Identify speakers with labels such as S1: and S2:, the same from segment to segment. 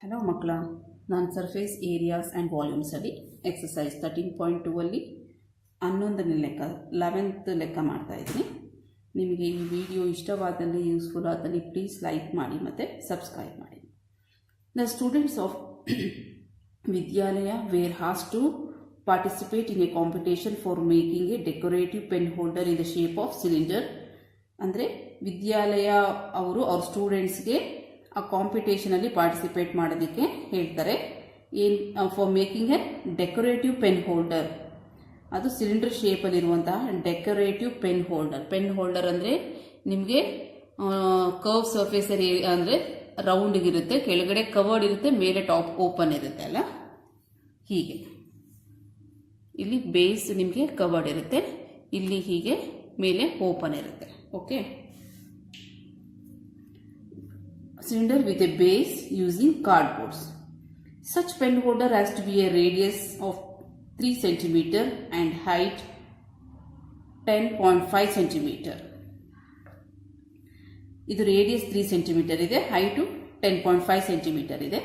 S1: Hello ಮಕ್ಕಳ, ನಾನು surface areas and ವಾಲ್ಯೂಮ್ಸಲ್ಲಿ exercise 13.2 11ನೇ ಲೆಕ್ಕ 11th ಲೆಕ್ಕ ಮಾಡ್ತಾಯಿದ್ದೀನಿ. ನಿಮಗೆ ಈ ವಿಡಿಯೋ ಇಷ್ಟವಾದಲ್ಲಿ, ಯೂಸ್ಫುಲ್ ಆದಲ್ಲಿ ಪ್ಲೀಸ್ ಲೈಕ್ ಮಾಡಿ ಮತ್ತು ಸಬ್ಸ್ಕ್ರೈಬ್ ಮಾಡಿ. The students of Vidyalaya were has to participate in a competition for making a decorative pen holder in the shape of cylinder. ಅಂದರೆ ವಿದ್ಯಾಲಯ ಅವರು ಅವ್ರ ಸ್ಟೂಡೆಂಟ್ಸ್ಗೆ ಆ ಕಾಂಪಿಟೇಷನಲ್ಲಿ ಪಾರ್ಟಿಸಿಪೇಟ್ ಮಾಡೋದಕ್ಕೆ ಹೇಳ್ತಾರೆ. For making a decorative pen holder, ಅದು ಸಿಲಿಂಡರ್ ಶೇಪಲ್ಲಿರುವಂತಹ decorative pen holder. Pen holder ಅಂದರೆ ನಿಮಗೆ ಕರ್ವ್ ಸರ್ಫೇಸ್ ಅಂದರೆ ರೌಂಡ್ಗಿರುತ್ತೆ, ಕೆಳಗಡೆ ಕವರ್ಡ್ ಇರುತ್ತೆ, ಮೇಲೆ ಟಾಪ್ ಓಪನ್ ಇರುತ್ತೆ ಅಲ್ಲ, ಹೀಗೆ. ಇಲ್ಲಿ ಬೇಸ್ ನಿಮಗೆ ಕವರ್ಡ್ ಇರುತ್ತೆ, ಇಲ್ಲಿ ಹೀಗೆ ಮೇಲೆ ಓಪನ್ ಇರುತ್ತೆ. Okay, cylinder with a base using cardboards. Such pen holder has to be a radius of 3 cm and height 10.5 cm. ಇದು ರೇಡಿಯಸ್ 3 cm ಇದೆ, ಹೈಟು 10.5 cm ಇದೆ.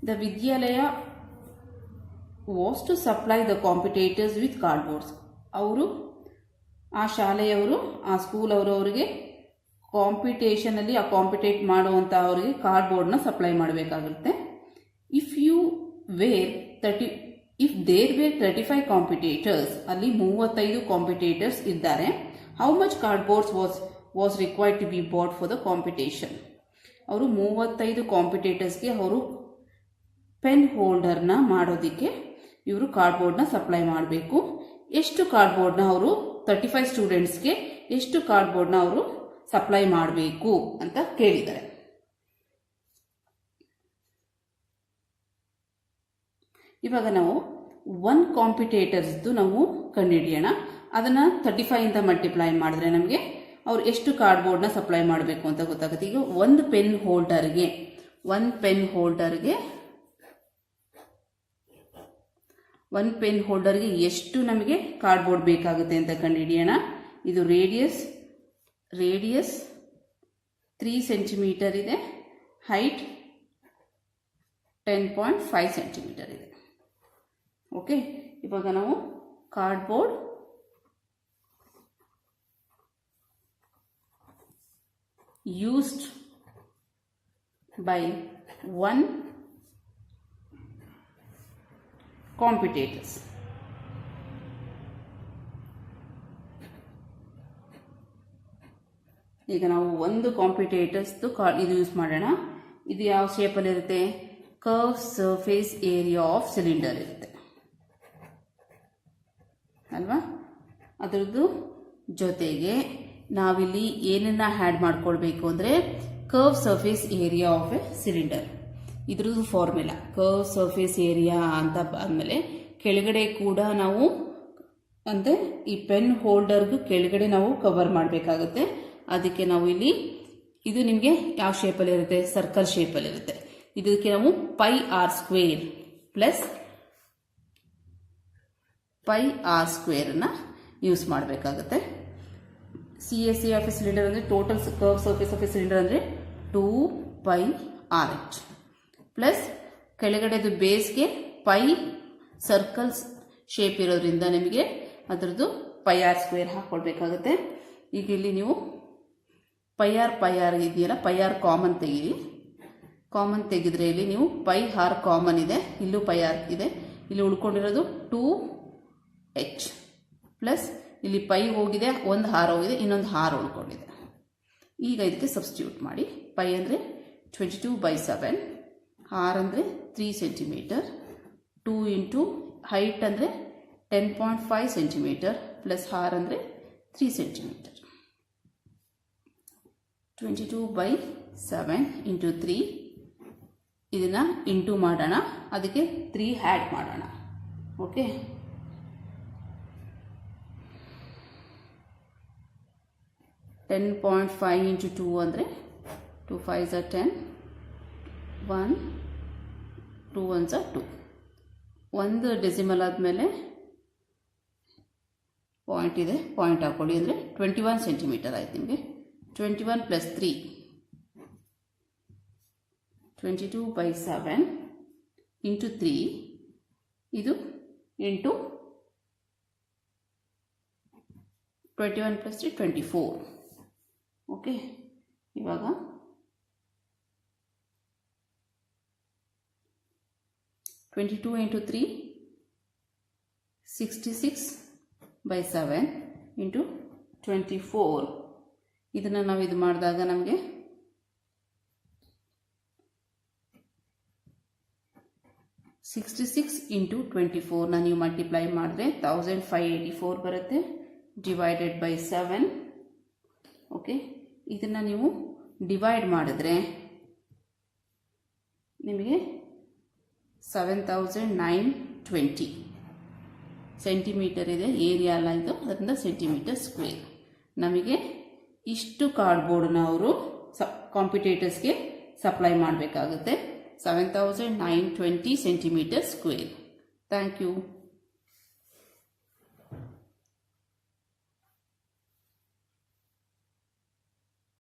S1: The Vidyalaya was to supply the competitors with cardboards. ಅವರು ಆ ಶಾಲೆಯವರು, ಆ school ಅವರಿಗೆ ಕಾಂಪಿಟೇಷನಲ್ಲಿ ಆ compete ಮಾಡುವಂಥ ಅವರಿಗೆ ಕಾರ್ಡ್ಬೋರ್ಡ್ನ ಸಪ್ಲೈ ಮಾಡಬೇಕಾಗುತ್ತೆ. ಇಫ್ ದೇರ್ ವೇರ್ 35 ಕಾಂಪಿಟೇಟರ್ಸ್, ಅಲ್ಲಿ 35 ಕಾಂಪಿಟೇಟರ್ಸ್ ಇದ್ದಾರೆ. How much cardboards was required to be bought for the competition. ಅವರು 35 ಕಾಂಪಿಟೇಟರ್ಸ್ಗೆ ಅವರು ಪೆನ್ ಹೋಲ್ಡರ್ನ ಮಾಡೋದಕ್ಕೆ ಇವರು ಕಾರ್ಡ್ಬೋರ್ಡ್ನ ಸಪ್ಲೈ ಮಾಡಬೇಕು. ಎಷ್ಟು ಕಾರ್ಡ್ಬೋರ್ಡ್ನ ಅವರು 35 ಸ್ಟೂಡೆಂಟ್ಸ್ಗೆ ಎಷ್ಟು ಕಾರ್ಡ್ಬೋರ್ಡ್ನ ಅವರು ಸಪ್ಲೈ ಮಾಡಬೇಕು ಅಂತ ಕೇಳಿದ್ದಾರೆ. ಇವಾಗ ನಾವು 1 ಕಾಂಪಿಟೇಟರ್ಸ್ದು ನಾವು ಕಂಡುಹಿಡಿಯೋಣ. ಅದನ್ನು 35 ಇಂದ ಮಲ್ಟಿಪ್ಲೈ ಮಾಡಿದ್ರೆ ನಮಗೆ ಅವ್ರು ಎಷ್ಟು ಕಾರ್ಡ್ಬೋರ್ಡ್ನ ಸಪ್ಲೈ ಮಾಡಬೇಕು ಅಂತ ಗೊತ್ತಾಗುತ್ತೆ. ಈಗ ಒಂದು ಪೆನ್ ಹೋಲ್ಡರ್ಗೆ ಎಷ್ಟು ನಮಗೆ ಕಾರ್ಡ್ಬೋರ್ಡ್ ಬೇಕಾಗುತ್ತೆ ಅಂತ ಕಂಡುಹಿಡಿಯೋಣ. ಇದು ರೇಡಿಯಸ್ 3 cm ಇದೆ, ಹೈಟ್ 10.5 cm ಇದೆ. ಓಕೆ, ಇವಾಗ ನಾವು ಕಾರ್ಡ್ಬೋರ್ಡ್ used by 1 competitors. ಈಗ ನಾವು ಒಂದು ಕಾಂಪಿಟೇಟರ್ಸ್ದು ಇದು ಯೂಸ್ ಮಾಡೋಣ. ಇದು ಯಾವ ಶೇಪಲ್ಲಿ ಇರುತ್ತೆ? Curve surface area of cylinder ಇರುತ್ತೆ ಅಲ್ವಾ? ಅದರದ್ದು ಜೊತೆಗೆ ನಾವಿಲ್ಲಿ ಏನನ್ನ ಆ್ಯಡ್ ಮಾಡ್ಕೊಳ್ಬೇಕು ಅಂದರೆ curve surface area of A cylinder. ಇದ್ರದ್ದು ಫಾರ್ಮುಲಾ ಕರ್ವ್ ಸರ್ಫೇಸ್ ಏರಿಯಾ ಅಂತ ಆದಮೇಲೆ ಕೆಳಗಡೆ ಕೂಡ ನಾವು ಅಂದರೆ ಈ ಪೆನ್ ಹೋಲ್ಡರ್ಗೂ ಕೆಳಗಡೆ ನಾವು ಕವರ್ ಮಾಡಬೇಕಾಗುತ್ತೆ. ಅದಕ್ಕೆ ನಾವು ಇಲ್ಲಿ ಇದು ನಿಮಗೆ ಯಾವ ಶೇಪಲ್ಲಿ ಇರುತ್ತೆ? ಸರ್ಕಲ್ ಶೇಪಲ್ಲಿ ಇರುತ್ತೆ. ಇದಕ್ಕೆ ನಾವು πr² ಪ್ಲಸ್ πr² ಯೂಸ್ ಮಾಡಬೇಕಾಗುತ್ತೆ. CSA ಆಫ್ ಎ ಸಿಲಿಂಡರ್ ಅಂದರೆ total curve surface of A cylinder ಅಂದರೆ 2πrh ಪ್ಲಸ್ ಕೆಳಗಡೆದು ಬೇಸ್ಗೆ ಸರ್ಕಲ್ಸ್ ಶೇಪ್ ಇರೋದ್ರಿಂದ ನಿಮಗೆ ಅದರದ್ದು πr² ಹಾಕ್ಕೊಳ್ಬೇಕಾಗುತ್ತೆ. ಈಗ ಇಲ್ಲಿ ನೀವು πr ಇದೆಯಲ್ಲ, πr ಕಾಮನ್ ತೆಗೀರಿ. ಕಾಮನ್ ತೆಗೆದ್ರೆ ಇಲ್ಲಿ ನೀವು πr ಕಾಮನ್ ಇದೆ, ಇಲ್ಲೂ πr ಇದೆ, ಇಲ್ಲಿ ಉಳ್ಕೊಂಡಿರೋದು 2h ಪ್ಲಸ್ ಇಲ್ಲಿ ಹೋಗಿದೆ, ಒಂದು ಹಾರ ಹೋಗಿದೆ, ಇನ್ನೊಂದು ಹಾರ ಉಳ್ಕೊಂಡಿದೆ. ಈಗ ಇದಕ್ಕೆ ಸಬ್ಸ್ಟಿಟ್ಯೂಟ್ ಮಾಡಿ. ಅಂದರೆ 22/7, ಹಾರ್ ಅಂದರೆ 3 cm, 2 ಇಂಟು ಹೈಟ್ ಅಂದರೆ 10.5 cm ಪ್ಲಸ್ ಹಾರ್ ಅಂದರೆ 3 cm. 22/7 ಇಂಟು 3, ಇದನ್ನು ಇಂಟು ಮಾಡೋಣ, ಅದಕ್ಕೆ 3 ಆ್ಯಡ್ ಮಾಡೋಣ. ಓಕೆ, 10.5 ಇಂಟು 2 ಅಂದರೆ 2 5s are 10, 1 2 1s are 2. ಒಂದು ಡೆಸಿಮಲ್ ಆದಮೇಲೆ ಪಾಯಿಂಟ್ ಇದೆ, ಪಾಯಿಂಟ್ ಹಾಕ್ಕೊಳ್ಳಿ. ಅಂದರೆ 21 cm ಆಯ್ತು ನಿಮಗೆ. 21 + 3 22/7 ಇಂಟು 3 ಇದು ಇಂಟು 21 + 3 24. ಓಕೆ, ಇವಾಗ 22 ಇಂಟು 3 66/7 ಇಂಟು 24. ಇದನ್ನು ನಾವು ಇದು ಮಾಡಿದಾಗ ನಮಗೆ 66 ಇಂಟು 24ನ ನೀವು ಮಲ್ಟಿಪ್ಲೈ ಮಾಡಿದ್ರೆ 1584 ಬರುತ್ತೆ, ಡಿವೈಡೆಡ್ ಬೈ 7. ಓಕೆ, ಇದನ್ನು ನೀವು ಡಿವೈಡ್ ಮಾಡಿದ್ರೆ ನಿಮಗೆ 7920 ಸೆಂಟಿಮೀಟರ್ ಇದೆ ಏರಿಯಾ ಅಲ್ಲ ಇದು, ಅದರಿಂದ ಸೆಂಟಿಮೀಟರ್ ಸ್ಕ್ವೇರ್. ನಮಗೆ ಇಷ್ಟು ಕಾರ್ಡ್ಬೋರ್ಡ್ನ ಅವರು ಕಾಂಪಿಟೇಟರ್ಸ್ಗೆ ಸಪ್ಲೈ ಮಾಡಬೇಕಾಗುತ್ತೆ. 7920 ಸೆಂಟಿಮೀಟರ್ ಸ್ಕ್ವೇರ್. Thank you.